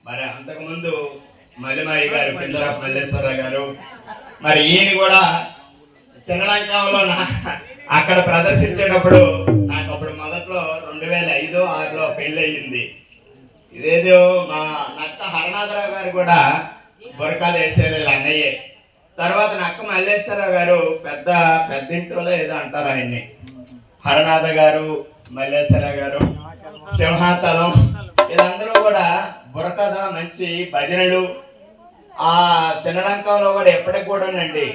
మరి అంతకుముందు మల్లిమాయి గారు, కిందరాపు మల్లేశ్వరరావు గారు, మరి ఈయన కూడా శ్రీలంకలో అక్కడ ప్రదర్శించేటప్పుడు నాకు అప్పుడు మొదట్లో 2005-06లో పెళ్ళి అయ్యింది. ఇదేదో మా నక్క హరనాథరావు గారు కూడా బురకాలు వేసారు ఇలా అన్నయ్యే. తర్వాత నక్క మల్లేశ్వరరావు గారు పెద్దింటోలో ఏదో అంటారు ఆయన్ని. హరనాథ గారు, మల్లేశ్వరరావు గారు, సింహాచలం వీళ్ళందరూ కూడా బుర్రకథ మంచి భజనలు ఆ చిన్నడంకంలో కూడా ఎప్పటికి కూడానండి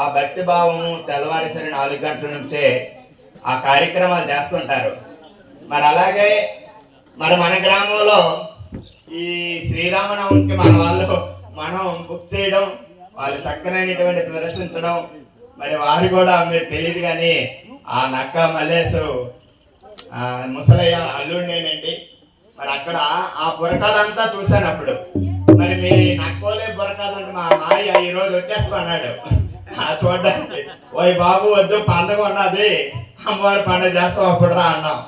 ఆ భక్తి భావము తెల్లవారిసరి 4 గంటల నుంచే ఆ కార్యక్రమాలు చేస్తుంటారు. మరి అలాగే మరి మన గ్రామంలో ఈ శ్రీరామనవమికి మనం బుక్ చేయడం, వాళ్ళు చక్కనైనటువంటి ప్రదర్శించడం, మరి వారు కూడా మీరు తెలియదు కానీ ఆ నక్క మల్లేసు ముసలయ్య అల్లుడినేనండి. మరి అక్కడ ఆ బురకాలంతా చూశాను అప్పుడు. మరి మీ నక్కోలే బురకాలంటే మా మాయ ఈరోజు వచ్చేస్తా అన్నాడు చూడడానికి. ఓయ్ బాబు వద్దు, పండగ ఉన్నది, అమ్మవారి పండుగ చేస్తాం అప్పుడు రా అన్నాం.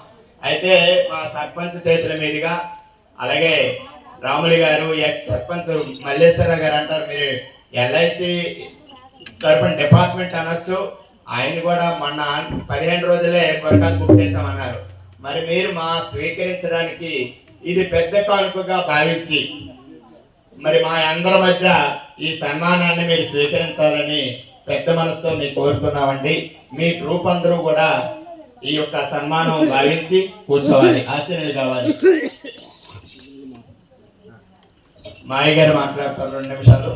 అయితే మా సర్పంచ్ చేతుల మీదుగా, అలాగే రాములు గారు, ఎక్స్ సర్పంచ్ మల్లేశ్వరరావు గారు అంటారు, మీరు ఎల్ఐసి తరపున డిపార్ట్మెంట్ అనొచ్చు, ఆయన కూడా మొన్న 15 రోజులే బురకాలు బుక్ చేసామన్నారు. మరి మీరు మా స్వీకరించడానికి ఇది పెద్ద కానుకగా భావించి మరి మా అందరి మధ్య ఈ సన్మానాన్ని మీరు స్వీకరించాలని పెద్ద మనసుతో మీకు కోరుతున్నామండి. మీ గ్రూప్ అందరూ కూడా ఈ యొక్క సన్మానం భావించి కూర్చోవాలి, ఆశీర్వాదం కావాలి. మాయ గారు మాట్లాడతారు 2 నిమిషాలు.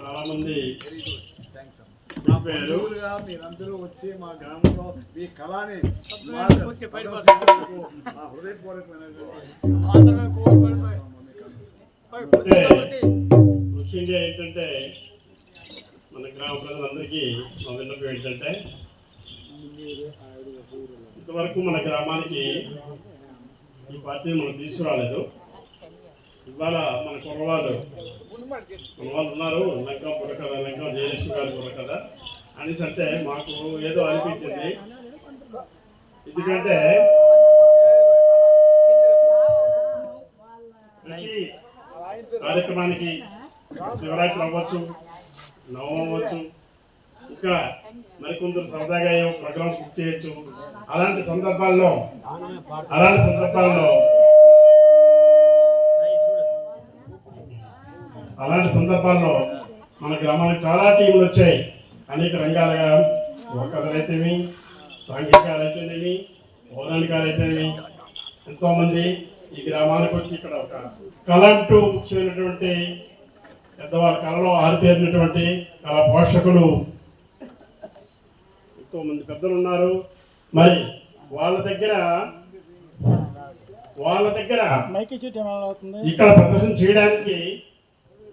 చాలా మంది మీరందరూ వచ్చి మా గ్రామంలో మీ కళని మా ముఖ్యంగా ఏంటంటే మన గ్రామ ప్రజలందరికీ మా విన్నపం ఏంటంటే, ఇంతవరకు మన గ్రామానికి ఈ పార్టీని మనం తీసుకురాలేదు. ఇవాళ మన కుర్రవాళ్ళు ఉన్నారు, లంకం బుర్రకథ, లంకం జయలక్ష్మి గారి బుర్రకథ అనేసి అంటే మాకు ఏదో అనిపించింది. ఎందుకంటే ప్రతి కార్యక్రమానికి శివరాత్రి అవ్వచ్చు, నవమం అవ్వచ్చు, ఇంకా మరికొందరు సరదాగా ప్రోగ్రామ్ బుక్ చేయొచ్చు. అలాంటి సందర్భాల్లో మన గ్రామానికి చాలా టీములు వచ్చాయి. అనేక రంగాలుగా కథలైతేమి, సాంఘికాలైతేనేమి, పౌరాణికాలైతేనేమి ఎంతోమంది ఈ గ్రామానికి వచ్చి ఇక్కడ ఒక కళ అంటూ ముఖ్యమైనటువంటి పెద్దవారి కళలో ఆరితేరినటువంటి కళా పోషకులు ఎంతోమంది పెద్దలు ఉన్నారు. మరి వాళ్ళ దగ్గర ఇక్కడ ప్రదర్శన చేయడానికి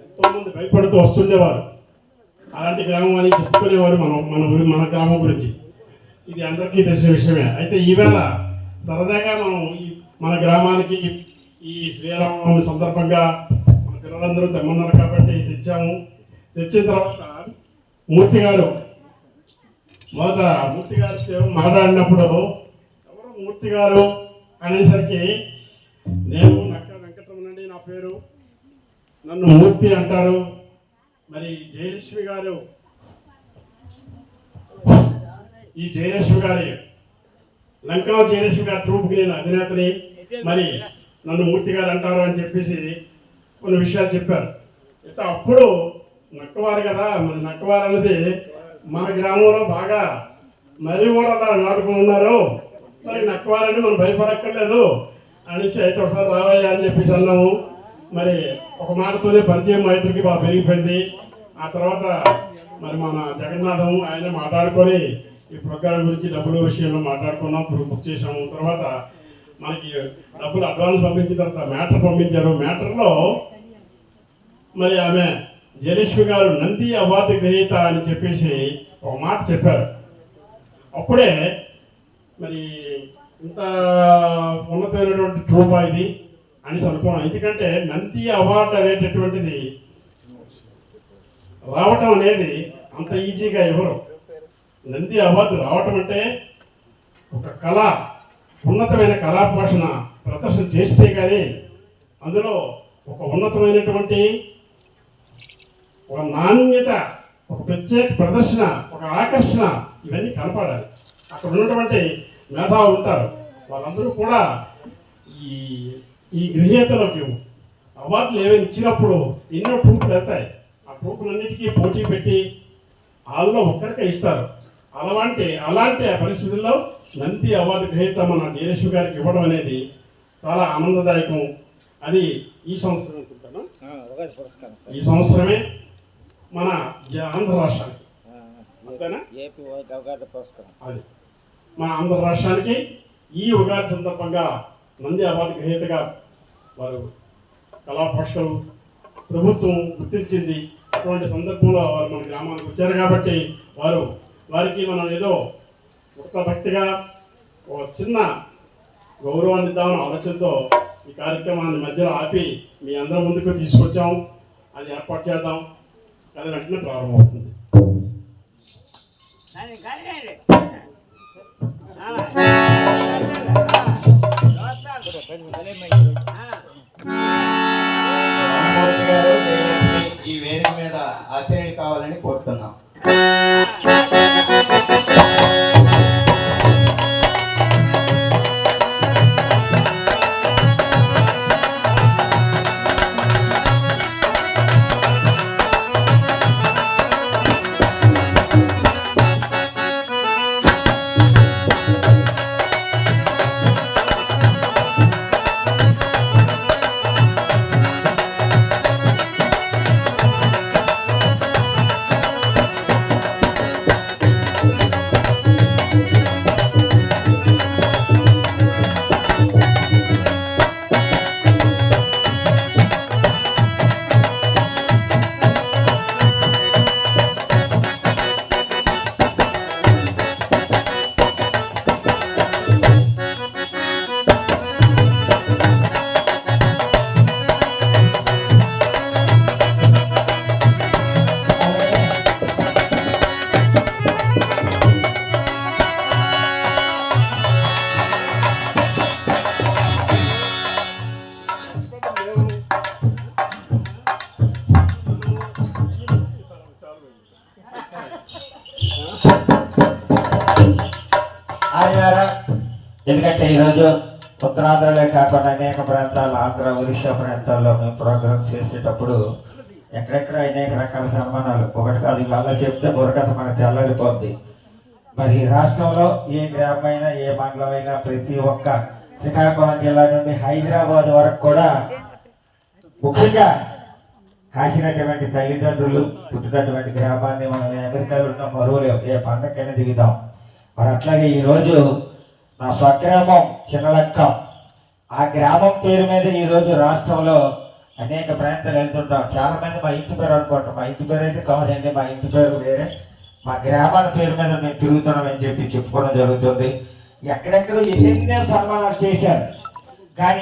ఎంతో మంది భయపడుతూ వస్తుండేవారు. అలాంటి గ్రామం అని చెప్పుకునేవారు మన గ్రామం గురించి. ఇది అందరికీ తెలిసిన విషయమే. అయితే ఈవేళ సరదాగా మనం మన గ్రామానికి ఈ శ్రీరామనవమి సందర్భంగా మన పిల్లలందరూ తెమ్మన్నారు కాబట్టి తెచ్చాము. తెచ్చిన తర్వాత మూర్తి గారితో మాట్లాడినప్పుడు ఎవరు మూర్తి గారు అనేసరికి, నేను నక్క వెంకటరమణ అండి నా పేరు, నన్ను మూర్తి అంటారు. మరి జయలక్ష్మి గారు, ఈ జయలక్ష్మి గారి లంకా జయలక్ష్మి గారి ట్రూప్కి నేను అధినేతని, మరి నన్ను మూర్తి గారు అంటారు అని చెప్పేసి కొన్ని విషయాలు చెప్పారు. అయితే అప్పుడు నక్కవారు కదా, మరి నక్కవారు అనేది మన గ్రామంలో బాగా మరి కూడా నాటుకుని ఉన్నారు. మరి నక్కవారని మనం భయపడక్కర్లేదు అనేసి, అయితే ఒకసారి రావయ్యా అని చెప్పేసి అన్నాము. మరి ఒక మాటతోనే పరిచయం మా ఇద్దరికి బాగా పెరిగిపోయింది. ఆ తర్వాత మరి మన జగన్నాథం ఆయన మాట్లాడుకొని ఈ ప్రోగ్రాం గురించి డబ్బుల విషయంలో మాట్లాడుకున్నాం, బుక్ చేసాము. తర్వాత మనకి డబ్బులు అడ్వాన్స్ పంపించిన తర్వాత మ్యాటర్ పంపించారు. మ్యాటర్లో మరి ఆమె జయలక్ష్మి గారు నంది అవార్డు గ్రహీత అని చెప్పేసి ఒక మాట చెప్పారు. అప్పుడే మరి ఇంత ఉన్నతమైనటువంటి ట్రూపా ఇది అనేసి అనుకున్నాం. ఎందుకంటే నంది అవార్డు అనేటటువంటిది రావటం అనేది అంత ఈజీగా ఎవరు. నంది అవార్డు రావటం అంటే ఒక కళ ఉన్నతమైన కళా పోషణ ప్రదర్శన చేస్తే కానీ అందులో ఒక ఉన్నతమైనటువంటి ఒక నాణ్యత, ఒక ప్రత్యేక ప్రదర్శన, ఒక ఆకర్షణ ఇవన్నీ కనపడాలి. అక్కడ ఉన్నటువంటి మేధావులు ఉంటారు, వాళ్ళందరూ కూడా ఈ ఈ గ్రహీతలకు అవార్డులు ఏమైనా ఇచ్చినప్పుడు ఎన్నో ట్రూపులు వెళ్తాయి. ఆ ట్రూపులన్నిటికీ పోటీ పెట్టి వాళ్ళలో ఒక్కరికే ఇస్తారు. అలాంటి పరిస్థితుల్లో నంది అవార్డు గ్రహీత మన జయలక్ష్మి గారికి ఇవ్వడం అనేది చాలా ఆనందదాయకం. అది ఈ సంవత్సరం అనుకుంటాను, ఈ సంవత్సరమే మన ఆంధ్ర రాష్ట్రానికి అంతేనా, అది మన ఆంధ్ర రాష్ట్రానికి ఈ ఉగాది సందర్భంగా నంది అవార్డు గ్రహీతగా వారు కళాపోషకులు ప్రభుత్వం గుర్తించింది. అటువంటి సందర్భంలో వారు మన గ్రామానికి వచ్చారు కాబట్టి వారికి మనం ఏదో ఒక భక్తిగా ఒక చిన్న గౌరవాన్ని ఇద్దామని ఆలోచనతో ఈ కార్యక్రమాన్ని మధ్యలో ఆపి మీ అందరి ముందుకు తీసుకొచ్చాం. అది ఏర్పాటు చేద్దాం, అది వెంటనే ప్రారంభమవుతుంది. రామమూర్తి గారు, జయలక్ష్మి ఈ వేదిక మీద ఆశీర్వాదం కావాలని కోరుతున్నాం. ఎందుకంటే ఈరోజు ఉత్తరాంధ్రలో కాకుండా అనేక ప్రాంతాలు, ఆంధ్ర, ఒరిస్సా ప్రాంతాల్లో మేము ప్రోగ్రామ్స్ చేసేటప్పుడు ఎక్కడెక్కడ అనేక రకాల సన్మానాలు, ఒకటి కాదు ఇవాళ చెప్తే బుర్రకథ మనకు తెల్లరిపోద్ది. మరి రాష్ట్రంలో ఏ గ్రామమైనా ఏ మండలమైనా ప్రతి ఒక్క శ్రీకాకుళం జిల్లా నుండి హైదరాబాద్ వరకు కూడా ముఖ్యంగా కాసినటువంటి తల్లిదండ్రులు పుట్టినటువంటి గ్రామాన్ని మనం అమెరికాలో ఉన్న మరువలేం, ఏ పండగకైనా దిగుదాం. మరి అట్లాగే ఈరోజు నా స్వగ్రామం చిన్నలక్కం, ఆ గ్రామం పేరు మీద ఈరోజు రాష్ట్రంలో అనేక ప్రాంతాలు వెళ్తుంటాం. చాలా మంది మా ఇంటి పేరు అనుకుంటాం, మా ఇంటి పేరు అయితే కాదండి, మా ఇంటి పేరు వేరే, మా గ్రామాల పేరు మీద మేము తిరుగుతున్నాం అని చెప్పి చెప్పుకోవడం జరుగుతుంది. ఎక్కడెక్కడో ఎన్నెన్నో సన్మానాలు చేశారు కానీ